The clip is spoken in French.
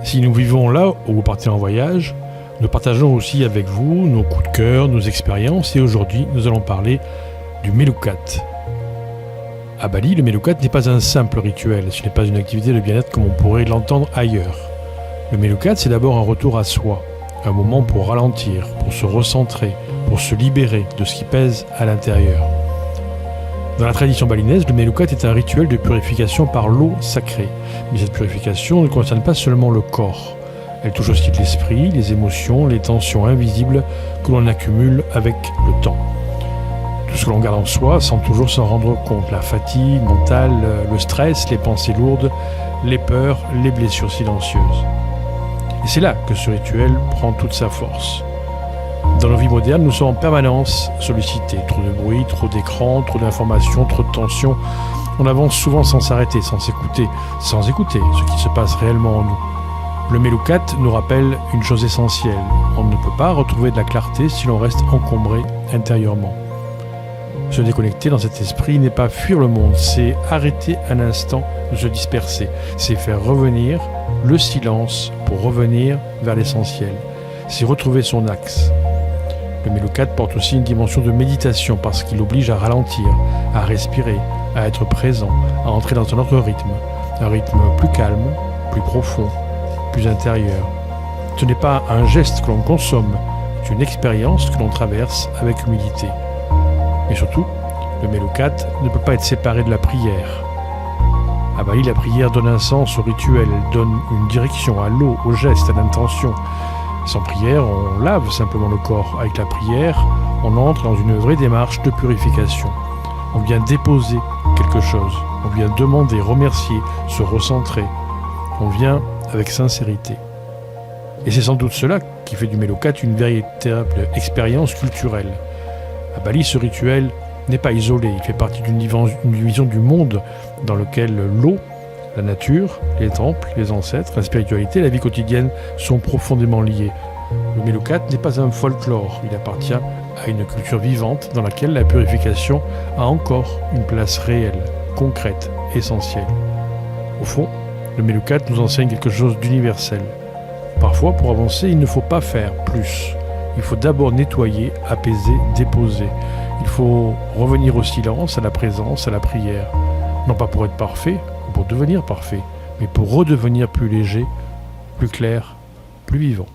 Si nous vivons là où vous partez en voyage, nous partageons aussi avec vous nos coups de cœur, nos expériences et aujourd'hui nous allons parler du Melukat. À Bali, le Melukat n'est pas un simple rituel, ce n'est pas une activité de bien-être comme on pourrait l'entendre ailleurs. Le Melukat, c'est d'abord un retour à soi, un moment pour ralentir, pour se recentrer, pour se libérer de ce qui pèse à l'intérieur. Dans la tradition balinaise, le Melukat est un rituel de purification par l'eau sacrée. Mais cette purification ne concerne pas seulement le corps. Elle touche aussi l'esprit, les émotions, les tensions invisibles que l'on accumule avec le temps. Tout ce que l'on garde en soi sans toujours s'en rendre compte. La fatigue mentale, le stress, les pensées lourdes, les peurs, les blessures silencieuses. Et c'est là que ce rituel prend toute sa force. Dans nos vies modernes, nous sommes en permanence sollicités. Trop de bruit, trop d'écrans, trop d'informations, trop de tensions. On avance souvent sans s'arrêter, sans écouter ce qui se passe réellement en nous. Le Melukat nous rappelle une chose essentielle. On ne peut pas retrouver de la clarté si l'on reste encombré intérieurement. Se déconnecter dans cet esprit n'est pas fuir le monde, c'est arrêter un instant de se disperser. C'est faire revenir le silence pour revenir vers l'essentiel. C'est retrouver son axe. Le Melukat porte aussi une dimension de méditation parce qu'il oblige à ralentir, à respirer, à être présent, à entrer dans un autre rythme. Un rythme plus calme, plus profond, plus intérieur. Ce n'est pas un geste que l'on consomme, c'est une expérience que l'on traverse avec humilité. Mais surtout, le Melukat ne peut pas être séparé de la prière. À Bali, la prière donne un sens au rituel, elle donne une direction à l'eau, au geste, à l'intention. Sans prière, on lave simplement le corps. Avec la prière, on entre dans une vraie démarche de purification. On vient déposer quelque chose, on vient demander, remercier, se recentrer. On vient avec sincérité. Et c'est sans doute cela qui fait du Melukat une véritable expérience culturelle. À Bali, ce rituel n'est pas isolé, il fait partie d'une vision du monde dans lequel l'eau, la nature, les temples, les ancêtres, la spiritualité et la vie quotidienne sont profondément liés. Le Melukat n'est pas un folklore, il appartient à une culture vivante dans laquelle la purification a encore une place réelle, concrète, essentielle. Au fond, le Melukat nous enseigne quelque chose d'universel. Parfois, pour avancer, il ne faut pas faire plus. Il faut d'abord nettoyer, apaiser, déposer. Il faut revenir au silence, à la présence, à la prière. Non pas pour être parfait, ou pour devenir parfait, mais pour redevenir plus léger, plus clair, plus vivant.